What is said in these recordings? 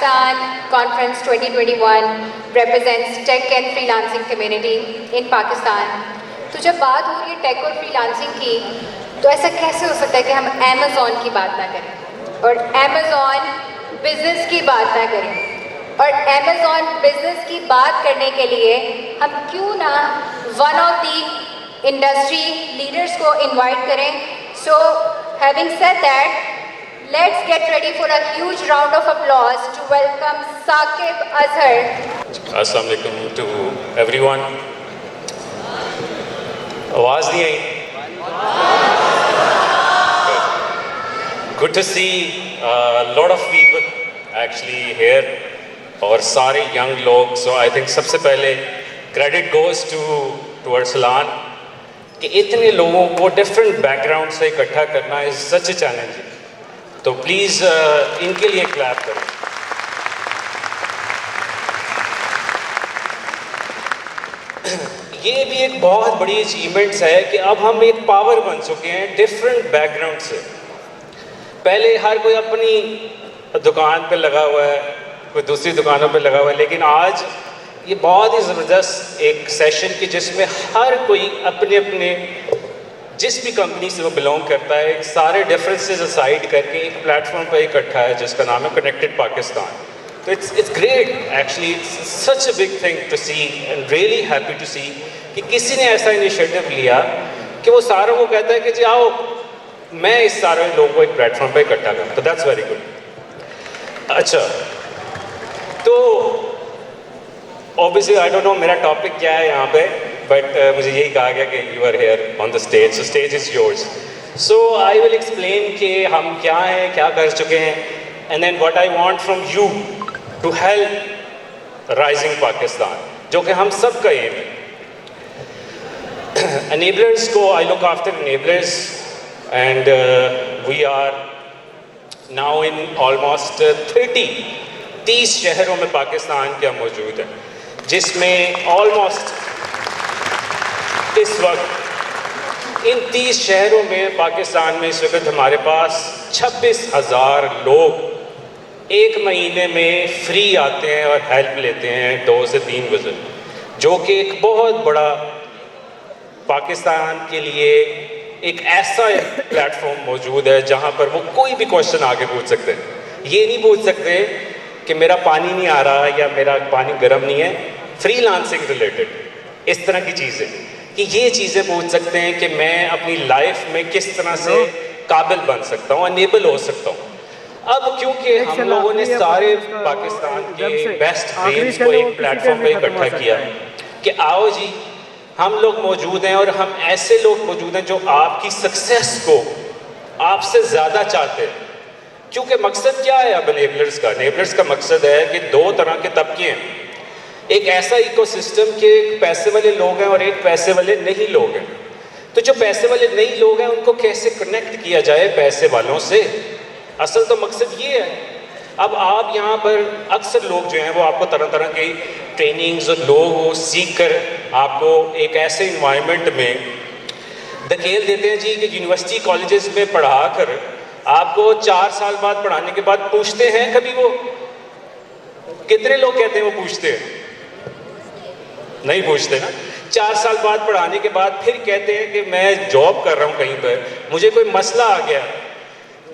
Pakistan Conference 2021 represents tech and freelancing community in Pakistan. तो जब बात हो रही है टेक और फ्रीलांसिंग की, तो ऐसा कैसे हो सकता है कि हम अमेज़ॉन की बात ना करें और अमेज़ॉन बिजनेस की बात ना करें, और अमेज़ॉन बिजनेस की बात करने के लिए हम क्यों ना one of the industry leaders को इनवाइट करें. So having said that, let's get ready for a huge round of applause to welcome Saqib Azhar. Assalamu alaikum to everyone. आवाज़ नहीं आई? Good to see a lot of people actually here और सारे young लोग. So I think सबसे पहले credit goes to Arsalan कि इतने लोगों को different background से इकट्ठा करना is such a challenge. तो प्लीज़ इनके लिए क्लैप करें. ये भी एक बहुत बड़ी अचीवमेंट्स है कि अब हम एक पावर बन चुके हैं डिफरेंट बैकग्राउंड से. पहले हर कोई अपनी दुकान पे लगा हुआ है, कोई दूसरी दुकानों पे लगा हुआ है, लेकिन आज ये बहुत ही ज़बरदस्त एक सेशन की जिसमें हर कोई अपने अपने जिस भी कंपनी से वो बिलोंग करता है, सारे डिफरेंसेस असाइड करके एक प्लेटफॉर्म पर इकट्ठा है जिसका नाम है कनेक्टेड पाकिस्तान. तो it's great actually, it's such a big thing to see and really happy to see कि किसी ने ऐसा इनिशिएटिव लिया कि वो सारों को कहता है कि जी आओ मैं इस सारे लोगों को एक प्लेटफॉर्म पर इकट्ठा करूँ. तो दैट्स वेरी गुड. अच्छा, तो ऑब्वियसली आई डोंट नो मेरा टॉपिक क्या है यहाँ पे, बट मुझे यही कहा गया कि you are here on the stage, so stage is yours. So I will explain कि हम क्या हैं, क्या कर चुके हैं, and then what I want from you to help rising Pakistan, जो कि हम सब का एम है. एनेबलर्स को I look after enablers and we are now in almost 30 शहरों में पाकिस्तान के हम मौजूद हैं, जिसमें ऑलमोस्ट इस वक्त इन 30 शहरों में पाकिस्तान में इस वक्त हमारे पास 26,000 लोग एक महीने में फ्री आते हैं और हेल्प लेते हैं 2 से 3 विजिट, जो कि एक बहुत बड़ा पाकिस्तान के लिए एक ऐसा प्लेटफॉर्म मौजूद है जहां पर वो कोई भी क्वेश्चन आगे पूछ सकते हैं. ये नहीं पूछ सकते कि मेरा पानी नहीं आ रहा या मेरा पानी गर्म नहीं है, फ्रीलांसिंग रिलेटेड इस तरह की चीज़ें, कि ये चीज़ें पूछ सकते हैं कि मैं अपनी लाइफ में किस तरह से काबिल बन सकता हूँ, अनेबल हो सकता हूँ. अब क्योंकि हम लोगों ने सारे पाकिस्तान के बेस्ट ब्रेन्स को एक प्लेटफॉर्म पे इकट्ठा किया कि आओ जी हम लोग मौजूद हैं और हम ऐसे लोग मौजूद हैं जो आपकी सक्सेस को आपसे ज़्यादा चाहते हैं. क्योंकि मकसद क्या है अब एनेबलर्स का? एनेबलर्स का मकसद है कि 2 तरह के तबके हैं. एक ऐसा इकोसिस्टम के एक पैसे वाले लोग हैं और एक पैसे वाले नहीं लोग हैं. तो जो पैसे वाले नहीं लोग हैं उनको कैसे कनेक्ट किया जाए पैसे वालों से, असल तो मकसद ये है. अब आप यहाँ पर अक्सर लोग जो हैं वो आपको तरह तरह की ट्रेनिंग्स और लोग सीख कर आपको एक ऐसे इन्वायरमेंट में धकेल देते हैं जी कि यूनिवर्सिटी कॉलेजेस में पढ़ा कर आपको 4 साल बाद पढ़ाने के बाद पूछते हैं, कभी वो कितने लोग कहते हैं वो पूछते हैं? नहीं पूछते ना. 4 साल बाद पढ़ाने के बाद फिर कहते हैं कि मैं जॉब कर रहा हूँ कहीं पर, मुझे कोई मसला आ गया,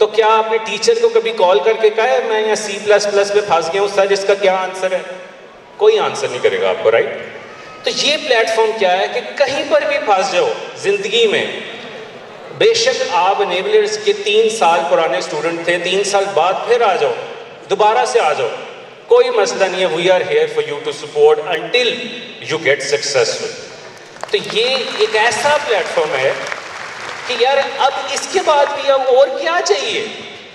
तो क्या आपने टीचर को कभी कॉल करके कहा है मैं यहाँ C++ में फंस गया हूँ सर, इसका क्या आंसर है? कोई आंसर नहीं करेगा आपको, राइट? तो ये प्लेटफॉर्म क्या है कि कहीं पर भी फंस जाओ जिंदगी में, बेशक आप एनेबलर्स के 3 साल पुराने स्टूडेंट थे, 3 साल बाद फिर आ जाओ, दोबारा से आ जाओ, कोई मसला नहीं है. We are here for you to support until you get successful. तो ये एक ऐसा प्लेटफॉर्म है कि यार अब इसके बाद भी अब और क्या चाहिए,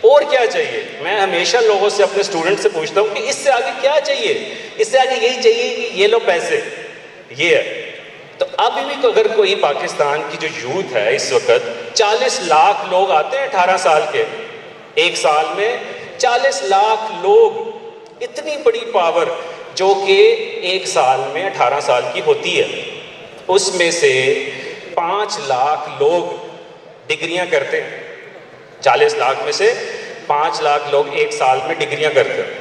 और क्या चाहिए? मैं हमेशा लोगों से, अपने स्टूडेंट से पूछता हूँ कि इससे आगे क्या चाहिए? इससे आगे यही चाहिए कि ये लो पैसे, ये है. तो अभी भी अगर कोई पाकिस्तान की जो यूथ है इस वक्त 40 लाख लोग आते हैं 18 साल के, एक साल में 40 लाख लोग, इतनी बड़ी पावर जो कि एक साल में 18 साल की होती है. उसमें से 5 लाख लोग डिग्रियां करते हैं. 40 लाख में से 5 लाख लोग एक साल में डिग्रियां करते हैं.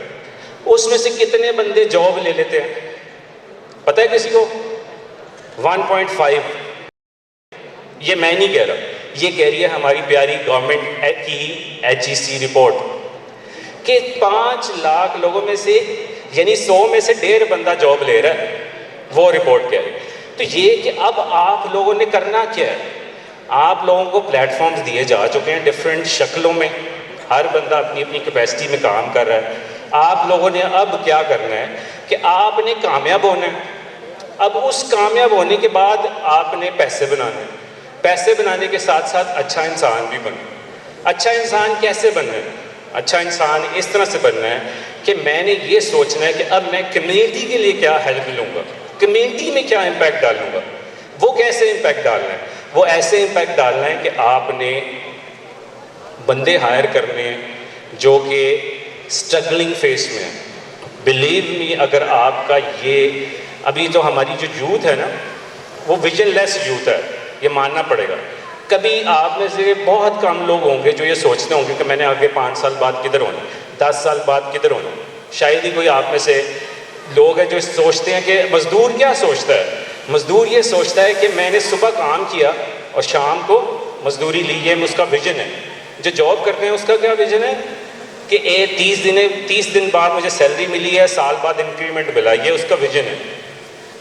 उसमें से कितने बंदे जॉब ले लेते हैं पता है किसी को? 1.5। ये मैं नहीं कह रहा, ये कह रही है हमारी प्यारी गवर्नमेंट की HEC रिपोर्ट कि 5 लाख लोगों में से यानी 100 में से 1.5 बंदा जॉब ले रहा है, वो रिपोर्ट कह रही है। तो ये कि अब आप लोगों ने करना क्या है, आप लोगों को प्लेटफॉर्म्स दिए जा चुके हैं डिफरेंट शक्लों में, हर बंदा अपनी अपनी कैपेसिटी में काम कर रहा है। आप लोगों ने अब क्या करना है कि आपने कामयाब होना है। अब उस कामयाब होने के बाद आपने पैसे बनाने हैं, पैसे बनाने के साथ साथ अच्छा इंसान भी बनना। अच्छा इंसान कैसे बनना है? अच्छा इंसान इस तरह से बनना है कि मैंने ये सोचना है कि अब मैं कम्युनिटी के लिए क्या हेल्प लूँगा, कम्युनिटी में क्या इम्पैक्ट डालूँगा। वो कैसे इम्पैक्ट डालना है? वो ऐसे इम्पैक्ट डालना है कि आपने बंदे हायर करने हैं जो कि स्ट्रगलिंग फेस में है। बिलीव मी, अगर आपका ये अभी तो हमारी जो यूथ है ना, वो विजनलेस यूथ है, ये मानना पड़ेगा। कभी आप में से बहुत कम लोग होंगे जो ये सोचते होंगे कि मैंने आगे 5 साल बाद किधर होना, 10 साल बाद किधर होना। शायद ही कोई आप में से लोग हैं जो सोचते हैं कि मज़दूर क्या सोचता है। मज़दूर ये सोचता है कि मैंने सुबह काम किया और शाम को मजदूरी ली, ये उसका विजन है। जो जॉब करते हैं उसका क्या विजन है कि 30 दिन बाद मुझे सैलरी मिली है, साल बाद इंक्रीमेंट मिला, ये उसका विजन है।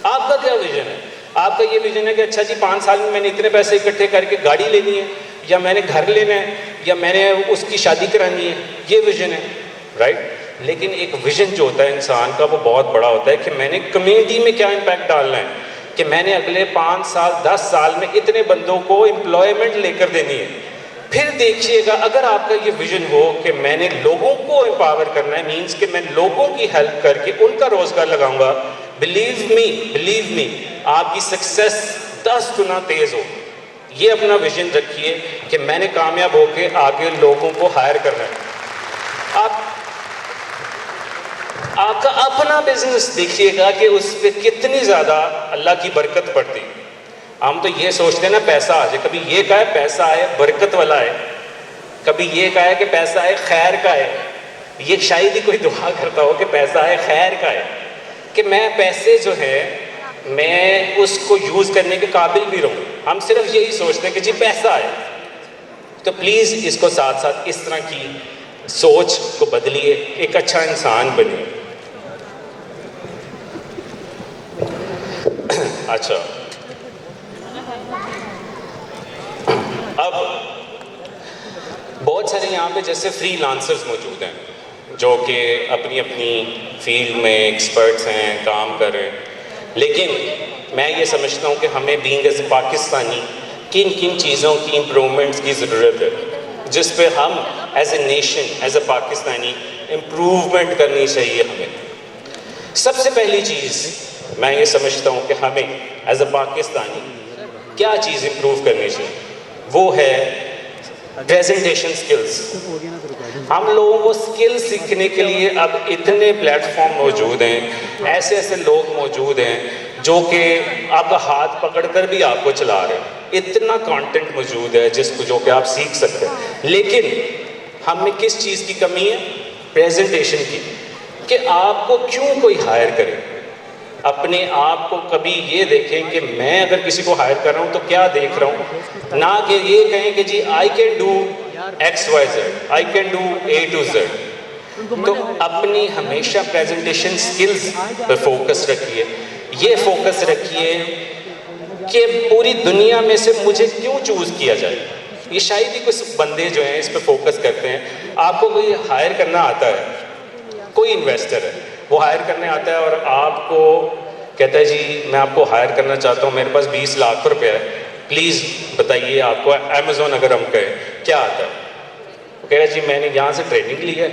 आपका क्या विजन है? आपका ये विजन है कि अच्छा जी 5 साल में मैंने इतने पैसे इकट्ठे करके गाड़ी लेनी है, या मैंने घर लेना है, या मैंने उसकी शादी करानी है, ये विजन है, राइट। लेकिन एक विजन जो होता है इंसान का वो बहुत बड़ा होता है कि मैंने कम्युनिटी में क्या इम्पैक्ट डालना है, कि मैंने अगले 5 साल 10 साल में इतने बंदों को एम्प्लॉयमेंट लेकर देनी है। फिर देखिएगा, अगर आपका ये विजन हो कि मैंने लोगों को एम्पावर करना है, मीन्स कि मैं लोगों की हेल्प करके उनका रोजगार लगाऊंगा, बिलीव मी आपकी सक्सेस 10 गुना तेज हो। ये अपना विजन रखिए कि मैंने कामयाब होके आगे लोगों को हायर करना है। आपका अपना बिजनेस देखिएगा कि उस पर कितनी ज़्यादा अल्लाह की बरकत पड़ती। हम तो ये सोचते हैं ना पैसा आ जाए, कभी ये कहा है पैसा आए बरकत वाला है, कभी ये कहा है कि पैसा आए खैर का है। ये शायद ही कोई दुआ करता हो कि पैसा आए खैर का है, कि मैं पैसे जो है मैं उसको यूज़ करने के काबिल भी रहूँ। हम सिर्फ यही सोचते हैं कि जी पैसा आए। तो प्लीज़ इसको साथ साथ इस तरह की सोच को बदलिए, एक अच्छा इंसान बनिए। अच्छा, अब बहुत सारे यहाँ पे जैसे फ्रीलांसर्स मौजूद हैं जो कि अपनी अपनी फील्ड में एक्सपर्ट्स हैं, काम कर रहे हैं। लेकिन मैं ये समझता हूँ कि हमें बीइंग एज पाकिस्तानी किन किन चीज़ों की इम्प्रूवमेंट्स की ज़रूरत है, जिस पे हम as a nation, as a Pakistani improvement करनी चाहिए हमें। सबसे पहली चीज़ मैं ये समझता हूँ कि हमें एज ए पाकिस्तानी क्या चीज़ इम्प्रूव करनी चाहिए, वो है प्रेजेंटेशन स्किल्स। हम लोगों को स्किल सीखने के लिए अब इतने प्लेटफॉर्म मौजूद हैं, ऐसे ऐसे लोग मौजूद हैं जो कि आपका हाथ पकड़कर भी आपको चला रहे हैं। इतना कंटेंट मौजूद है जिसको जो कि आप सीख सकते हैं। लेकिन हमें किस चीज़ की कमी है? प्रेजेंटेशन की, कि आपको क्यों कोई हायर करे। अपने आप को कभी ये देखें कि मैं अगर किसी को हायर कर रहा हूँ तो क्या देख रहा हूँ, ना कि ये कहें कि जी I can do XYZ, I can do A to Z। तो अपनी हमेशा प्रेजेंटेशन स्किल्स पर फोकस रखिए। ये फोकस रखिए कि पूरी दुनिया में से मुझे क्यों चूज़ किया जाए। ये शायद ही कुछ बंदे जो हैं इस पर फोकस करते हैं। आपको कोई हायर करना आता है, कोई इन्वेस्टर है वो हायर करने आता है और आपको कहता है जी मैं आपको हायर करना चाहता हूँ, मेरे पास 20 लाख रुपए है, प्लीज़ बताइए आपको अमेज़ोन अगर हम कहें क्या आता है। वो कह रहा है जी मैंने यहाँ से ट्रेनिंग ली है,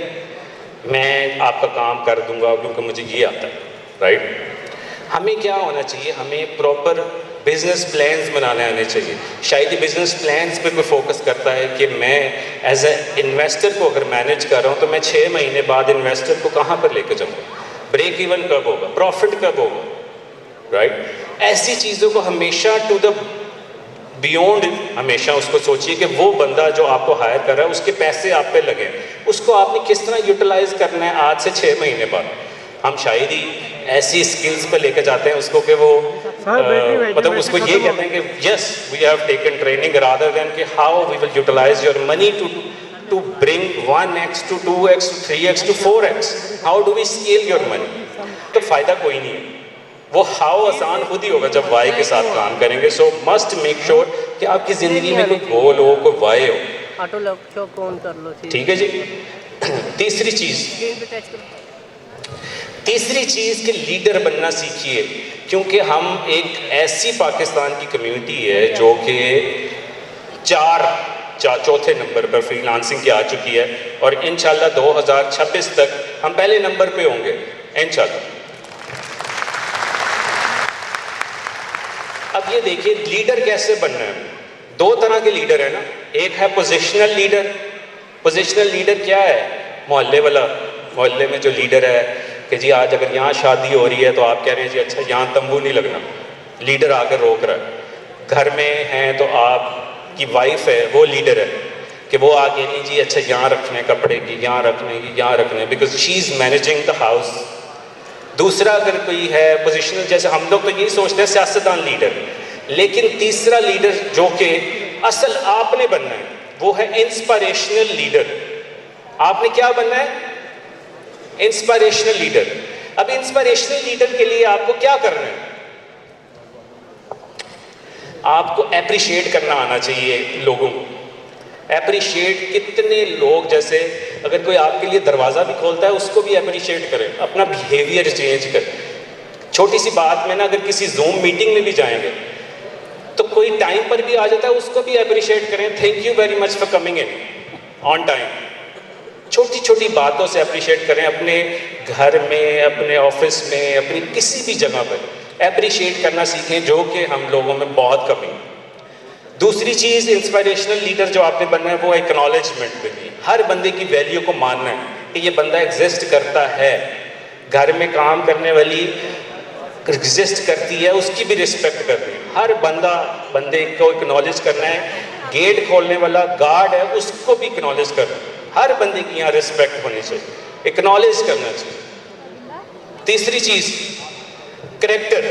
मैं आपका काम कर दूंगा क्योंकि मुझे ये आता है, राइट। हमें क्या होना चाहिए, हमें प्रॉपर बिजनेस प्लान्स बनाने आने चाहिए। शायद ही बिजनेस प्लान्स पे कोई फोकस करता है कि मैं एज ए इन्वेस्टर को अगर मैनेज कर रहा हूँ तो मैं 6 महीने बाद इन्वेस्टर को कहाँ पर लेकर जाऊँगा, ब्रेक इवन कब होगा, प्रॉफिट कब होगा, राइट। ऐसी चीज़ों को हमेशा टू द बियॉन्ड हमेशा उसको सोचिए कि वो बंदा जो आपको हायर कर रहा है उसके पैसे आप पे लगे, उसको आपने किस तरह यूटिलाइज करना है। आज से 6 महीने बाद हम शायद ही ऐसी स्किल्स पे लेके जाते हैं उसको कि वो मतलब उसको ये कहते हैं कि yes we have taken training rather than कि how we will utilize your money to bring 1x to 2x to 3x to 4x, how do we scale your money. तो फायदा कोई नहीं है, वो हाउ आसान खुद ही होगा जब वाई के साथ काम करेंगे। सो मस्ट मेक श्योर कि आपकी ज़िंदगी में कोई गोल हो, कोई वाई हो। ऑटो लॉक ऑन कर लो, ठीक है जी। तीसरी चीज़ कि लीडर बनना सीखिए, क्योंकि हम एक ऐसी पाकिस्तान की कम्युनिटी है जो कि चौथे नंबर पर फ्रीलांसिंग की आ चुकी है और इंशाल्लाह 2026 तक हम पहले नंबर पे होंगे इंशाल्लाह। अब ये देखिए लीडर कैसे बनना है। 2 तरह के लीडर है ना, एक है पोजिशनल लीडर। पोजिशनल लीडर क्या है? मोहल्ले वाला, मोहल्ले में जो लीडर है कि जी आज अगर यहाँ शादी हो रही है तो आप कह रहे हैं जी अच्छा यहाँ तंबू नहीं लगना, लीडर आकर रोक रहा है। घर में हैं तो आपकी वाइफ है वो लीडर है कि वो आके नहीं जी अच्छा यहाँ रखने कपड़े की, यहाँ रखने की, यहाँ रखने, because she is managing the house. दूसरा अगर कोई है पोजिशनल, जैसे हम लोग तो यही सोचते हैं सियासतदान लीडर, लेकिन तीसरा लीडर जो कि असल आपने बनना है वो है इंस्पिरेशनल लीडर। आपने क्या बनना है? Inspirational leader. अब इंस्पिरेशनल लीडर के लिए आपको क्या करना है? आपको एप्रिशिएट करना आना चाहिए लोगों को। एप्रिशिएट कितने लोग, जैसे अगर कोई आपके लिए दरवाज़ा भी खोलता है उसको भी एप्रिशिएट करें, अपना बिहेवियर चेंज करें। छोटी सी बात में ना, अगर किसी जूम मीटिंग में भी जाएंगे तो कोई टाइम पर भी आ जाता है उसको भी एप्रिशिएट करें, thank you very much for coming in on time. छोटी छोटी बातों से एप्रिशिएट करें, अपने घर में, अपने ऑफिस में, अपनी किसी भी जगह पर एप्रिशिएट करना सीखें, जो कि हम लोगों में बहुत कमी है। दूसरी चीज़ इंस्पिरेशनल लीडर जो आपने बनना है वो एक्नॉलेजमेंट देनी है। हर बंदे की वैल्यू को मानना है कि ये बंदा एग्जिस्ट करता है। घर में काम करने वाली एग्जिस्ट करती है, उसकी भी रिस्पेक्ट करनी है। हर बंदे को एक्नॉलेज करना है। गेट खोलने वाला गार्ड है उसको भी एक्नॉलेज करना है। हर बंदे की यहाँ रिस्पेक्ट होनी चाहिए, एक्नॉलेज करना चाहिए। तीसरी चीज़ करैक्टर,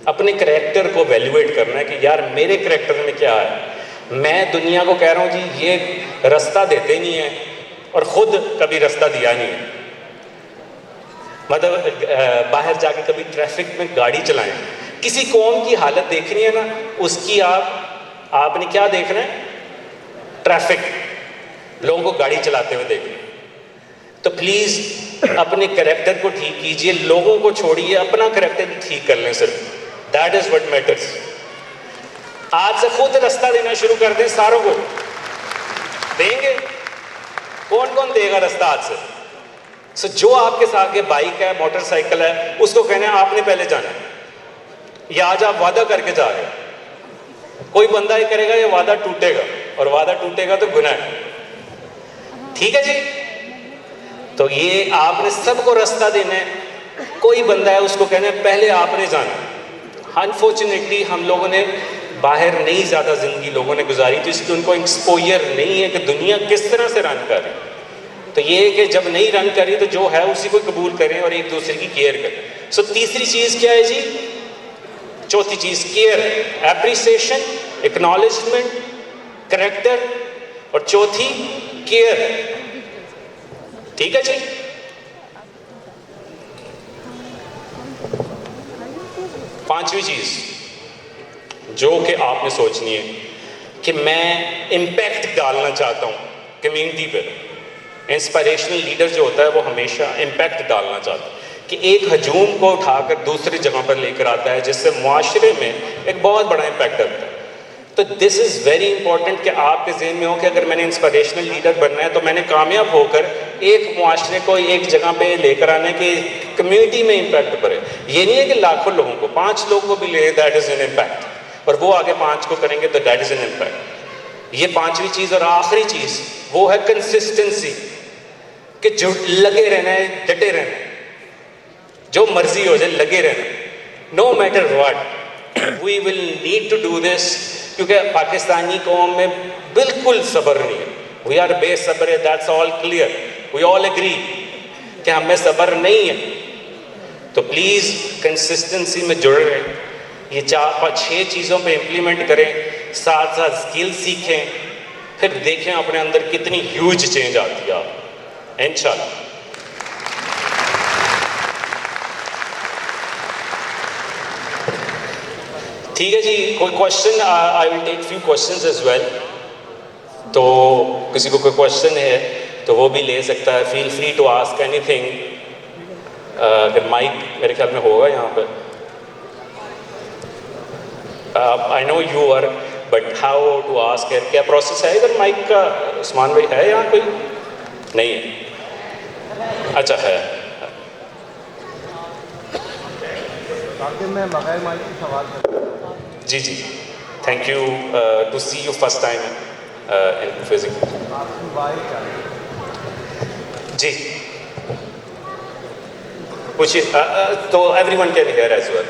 अपने करैक्टर को वैल्यूएट करना है कि यार मेरे करैक्टर में क्या है। मैं दुनिया को कह रहा हूँ जी ये रास्ता देते नहीं है और ख़ुद कभी रास्ता दिया नहीं है। मतलब बाहर जाके कभी ट्रैफिक में गाड़ी चलाएं, किसी कौम की हालत देखनी है ना, उसकी आपने क्या देखना है? ट्रैफिक, लोगों को गाड़ी चलाते हुए देखना। तो प्लीज़ अपने करैक्टर को ठीक कीजिए, लोगों को छोड़िए, अपना करैक्टर भी ठीक कर लें सिर्फ। That is what matters. आज से खुद रास्ता देना शुरू कर दें, सारों को देंगे। कौन कौन देगा रास्ता आज से? सो जो आपके साथ ये बाइक है, मोटरसाइकिल है, उसको कहना है आपने पहले जाना है, या आज आप वादा करके जा रहे हैं। कोई बंदा ये करेगा ये वादा टूटेगा, और वादा टूटेगा तो गुनाह है। ठीक है जी। तो ये आपने सबको रास्ता देना है। कोई बंदा है उसको कहना है पहले आपने जाना। अनफॉर्चुनेटली हम लोगों ने बाहर नहीं ज़्यादा ज़िंदगी लोगों ने गुजारी, तो इसलिए उनको एक्सपोजर नहीं है कि दुनिया किस तरह से रन कर रही। तो ये है कि जब नहीं रन करी तो जो है उसी को कबूल करें और एक दूसरे की केयर करें। सो तीसरी चीज़ क्या है जी? चौथी चीज़ केयर, एप्रिसिएशन, एक्नॉलेजमेंट, करैक्टर, और चौथी केयर। ठीक है जी। पांचवी चीज़ जो कि आपने सोचनी है कि मैं इम्पैक्ट डालना चाहता हूँ कम्युनिटी पे। इंस्पिरेशनल लीडर जो होता है वो हमेशा इम्पैक्ट डालना चाहता है कि एक हजूम को उठाकर दूसरी जगह पर लेकर आता है, जिससे मुआशरे में एक बहुत बड़ा इम्पैक्ट आता है। तो दिस इज़ वेरी इंपॉर्टेंट कि आपके ज़हन में हो कि अगर मैंने इंस्पिरेशनल लीडर बनना है तो मैंने कामयाब होकर एक मुआशरे को एक जगह पे लेकर आने की कम्युनिटी में इम्पैक्ट पड़े। ये नहीं है कि लाखों लोगों को, 5 लोगों को भी ले, दैट इज़ एन इम्पैक्ट, और वो आगे 5 को करेंगे तो दैट इज़ एन इम्पैक्ट। ये पांचवी चीज़। और आखिरी चीज़ वो है कंसिस्टेंसी, कि जो लगे रहना है, डटे रहना है, जो मर्जी हो जाए लगे रहना, no matter what. We will need to do this, क्योंकि पाकिस्तानी कौम में बिल्कुल सब्र नहीं है, वी आर बेसब्र है, that's all clear, we all agree कि हमें सब्र नहीं है। तो प्लीज़ कंसिस्टेंसी में जुड़े रहें, ये 4-5-6 चीज़ों पे इम्प्लीमेंट करें, साथ साथ स्किल सीखें, फिर देखें अपने अंदर कितनी ह्यूज चेंज आती है आप, इंशाल्लाह। ठीक है जी, कोई question? I will take few questions as well. तो किसी को कोई क्वेश्चन है तो वो भी ले सकता है, feel free to ask anything. अगर माइक मेरे ख्याल में होगा यहाँ पर। I know you are, but how to ask है, क्या प्रोसेस है इधर? माइक का उस्मान भाई है यहाँ? कोई नहीं है? अच्छा है। मैं बगैर माइक की सवाल करता हूँ। जी जी, thank you to see you first time in physics. आपकी वाई क्या है? जी पूछिए, तो everyone can hear as well.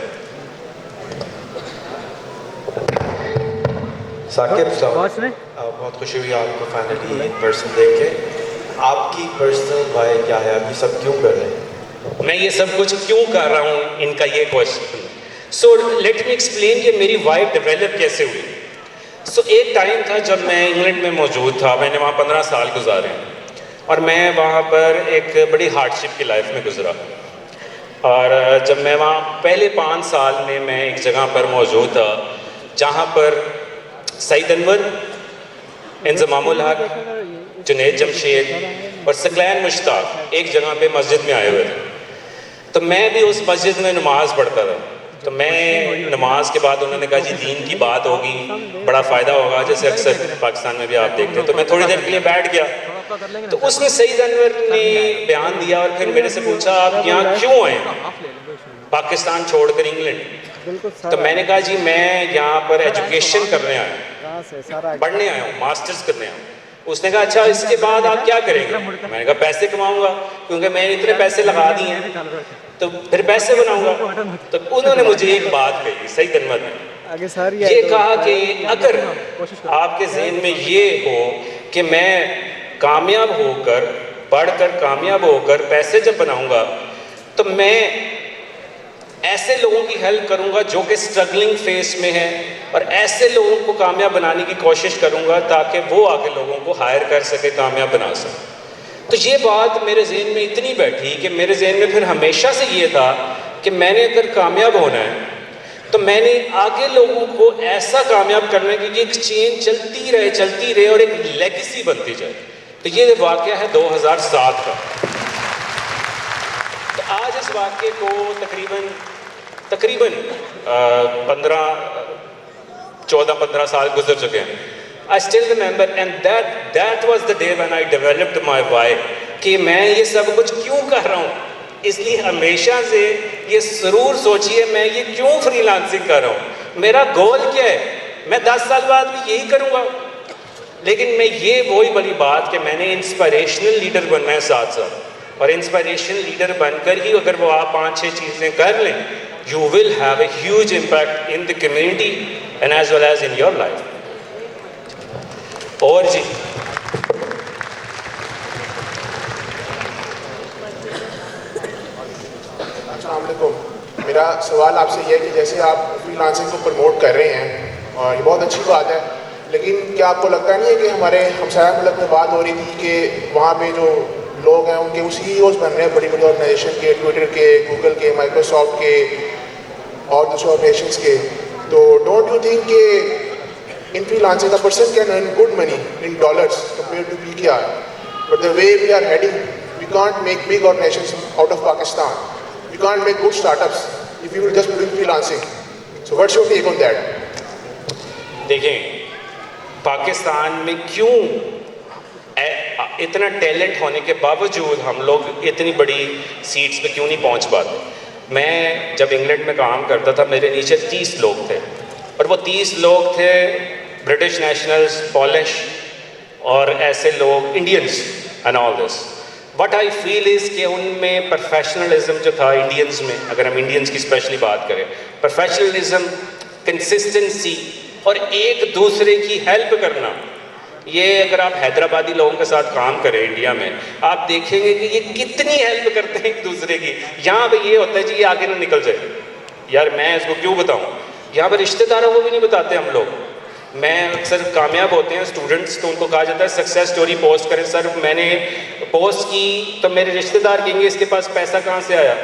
Saqib साहब, बॉस ने बहुत खुशी हुई आपको फाइनली इन पर्सन देख के। आपकी पर्सनल वाई क्या है, आप ये सब क्यों कर रहे हैं? मैं ये सब कुछ क्यों कर रहा हूँ, इनका ये question. So let me explain कि मेरी वाइफ डेवलप कैसे हुई। सो एक टाइम था जब मैं इंग्लैंड में मौजूद था, मैंने वहाँ 15 साल गुजारे और मैं वहाँ पर एक बड़ी हार्डशिप की लाइफ में गुजरा। और जब मैं वहाँ पहले 5 साल में मैं एक जगह पर मौजूद था जहाँ पर सईद अनवर, इंज़मामुल हक, जुनैद जमशेद और सकलैन मुश्ताक एक जगह पे मस्जिद में आए हुए थे। तो मैं भी उस मस्जिद में नमाज़ पढ़ता था। तो मैं नमाज के बाद उन्होंने कहा जी दीन की बात होगी, बड़ा फ़ायदा होगा, जैसे अक्सर पाकिस्तान में भी आप देखते हैं। तो मैं थोड़ी देर के लिए बैठ गया, तो उसमें सईद अनवर ने बयान दिया और फिर मेरे से पूछा आप यहाँ क्यों आए पाकिस्तान छोड़कर इंग्लैंड? तो मैंने कहा जी मैं यहाँ पर एजुकेशन करने आया हूँ, पढ़ने आया हूँ, मास्टर्स करने आया हूँ। उसने कहा अच्छा इसके बाद आप क्या करेंगे? मैंने कहा पैसे कमाऊंगा, क्योंकि मैंने इतने पैसे लगा दिए हैं तो फिर पैसे बनाऊंगा। तो उन्होंने मुझे एक बात कही, सईद अनवर ने ये कहा कि अगर आपके जहन में ये हो कि मैं कामयाब होकर, पढ़कर कामयाब होकर पैसे जब बनाऊंगा तो मैं ऐसे लोगों की हेल्प करूंगा जो कि स्ट्रगलिंग फेस में है, और ऐसे लोगों को कामयाब बनाने की कोशिश करूंगा ताकि वो आगे लोगों को हायर कर सके, कामयाब बना सके। तो ये बात मेरे जहन में इतनी बैठी कि मेरे जहन में फिर हमेशा से ये था कि मैंने अगर कामयाब होना है तो मैंने आगे लोगों को ऐसा कामयाब करना है कि एक चेन चलती रहे और एक लेगेसी बनती जाए। तो ये वाक़या है 2007 का। तो आज इस वाक़े को तकरीबन 14-15 साल गुजर चुके हैं। I still remember and that was the day when I developed my why, कि मैं ये सब कुछ क्यों कर रहा हूँ। इसलिए हमेशा से ये ज़रूर सोचिए मैं ये क्यों फ्रीलांसिंग कर रहा हूँ, मेरा गोल क्या है। मैं 10 साल बाद भी यही करूँगा, लेकिन मैं ये वही बड़ी बात कि मैंने इंस्पिरेशनल लीडर बनना है साथ साथ, और इंस्पिरेशनल लीडर बनकर ही अगर वो आप 5-6 चीज़ें कर लें, you will have a huge impact in the community and as well as in your life। और जी अस्सलाम वालेकुम, मेरा सवाल आपसे ये है कि जैसे आप फ्रीलांसिंग को प्रमोट कर रहे हैं और ये बहुत अच्छी बात है, लेकिन क्या आपको लगता नहीं है कि हमारे हमसाया मुल्क में बात हो रही थी कि वहाँ पे जो लोग हैं उनके CEOs बन रहे हैं बड़ी बड़ी ऑर्गेनाइजेशन के, ट्विटर के, गूगल के, माइक्रोसॉफ्ट के और दूसरे ऑर्गेनाइजेशंस के। तो डोंट यू थिंक कि in freelancing a person can earn good money in dollars compared to PKR, but the way we are heading, we can't make big organizations out of Pakistan, we can't make good startups if we will just do freelancing. So what's your take on that? देखें पाकिस्तान में क्यों इतना talent होने के बावजूद हम लोग इतनी बड़ी सीट्स पे क्यों नहीं पहुंच पाते। मैं जब इंग्लैंड में काम करता था मेरे नीचे 30 लोग थे, और वो 30 लोग थे ब्रिटिश नेशनल्स, पॉलिश और ऐसे लोग Indians and all this. What I feel is कि उनमें प्रोफेशनलिज्म जो था इंडियंस में, अगर हम इंडियंस की स्पेशली बात करें, प्रोफेशनलिज्म कंसिस्टेंसी और एक दूसरे की हेल्प करना। ये अगर आप हैदराबादी लोगों के साथ काम करें इंडिया में, आप देखेंगे कि ये कितनी हेल्प करते हैं एक दूसरे की। यहाँ पे ये होता है जी ये आगे ना निकल जाए, यार मैं इसको क्यों बताऊँ। यहाँ पर रिश्तेदारों को भी नहीं बताते हम लोग। मैं अक्सर कामयाब होते हैं स्टूडेंट्स तो उनको कहा जाता है सक्सेस स्टोरी पोस्ट करें। सर मैंने पोस्ट की तो मेरे रिश्तेदार कहेंगे इसके पास पैसा कहाँ से आया,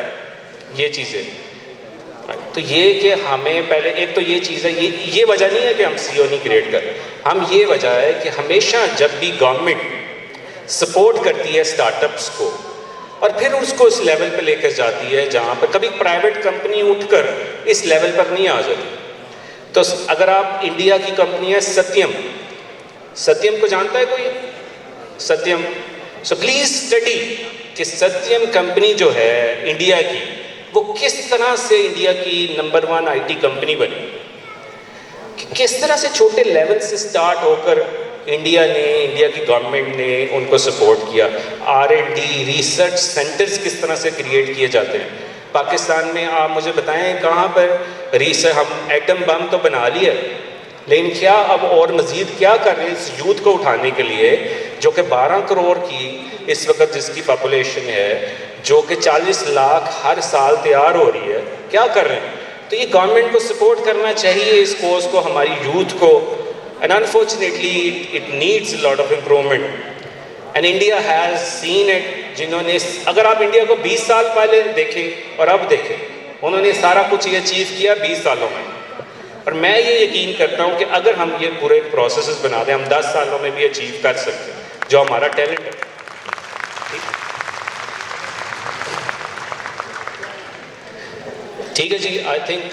ये चीज़ें। तो ये कि हमें पहले एक तो ये चीज़ है, ये वजह नहीं है कि हम सीईओ नहीं क्रिएट कर, हम ये वजह है कि हमेशा जब भी गवर्नमेंट सपोर्ट करती है स्टार्टअप्स को और फिर उसको इस लेवल पे लेकर जाती है जहाँ पर कभी प्राइवेट कंपनी उठकर इस लेवल पर नहीं आ जाती। तो अगर आप इंडिया की कंपनी है सत्यम, सत्यम को जानता है कोई? सत्यम, सो प्लीज स्टडी कि सत्यम कंपनी जो है इंडिया की वो किस तरह से इंडिया की नंबर 1 आईटी कंपनी बनी, किस तरह से छोटे लेवल से स्टार्ट होकर इंडिया की गवर्नमेंट ने उनको सपोर्ट किया। R&D रिसर्च सेंटर्स किस तरह से क्रिएट किए जाते हैं पाकिस्तान में। आप मुझे बताएं कहाँ पर रिसर्च, हम एटम बम तो बना लिया लेकिन क्या अब और मज़ीद क्या कर रहे हैं इस यूथ को उठाने के लिए जो कि 12 करोड़ की इस वक्त जिसकी पॉपुलेशन है, जो कि 40 लाख हर साल तैयार हो रही है, क्या कर रहे हैं। तो ये गवर्नमेंट को सपोर्ट करना चाहिए इस कोर्स को, हमारी यूथ को। And unfortunately it needs lot of improvement and India has seen it. जिन्होंने, अगर आप इंडिया को 20 साल पहले देखें और अब देखें, उन्होंने सारा कुछ ये अचीव किया 20 सालों में। और मैं ये यकीन करता हूँ कि अगर हम ये पूरे प्रोसेस बना दें, हम 10 सालों में भी अचीव कर सकते हैं जो हमारा टैलेंट है। ठीक है जी, I think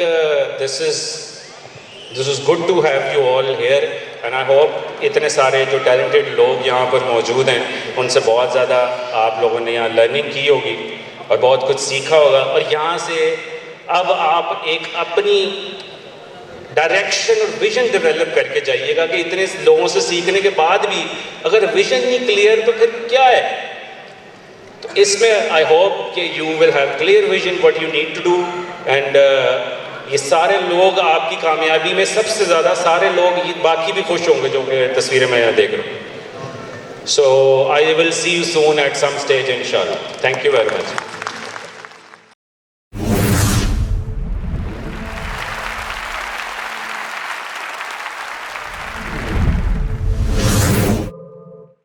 this is good to have you all here and I hope इतने सारे जो टैलेंटेड लोग यहाँ पर मौजूद हैं उनसे बहुत ज़्यादा आप लोगों ने यहाँ लर्निंग की होगी और बहुत कुछ सीखा होगा। और यहाँ से अब आप एक अपनी डायरेक्शन और विजन डेवलप करके जाइएगा कि इतने लोगों से सीखने के बाद भी अगर विजन नहीं क्लियर तो फिर क्या है। तो इसमें आई होप कि you will have clear vision what you need to do and ये सारे लोग आपकी कामयाबी में सबसे ज़्यादा सारे लोग, ये बाकी भी खुश होंगे जो कि तस्वीरें मैं यहाँ देख रहा हूँ। So I will see you soon at some stage इंशाल्लाह। Thank you very much.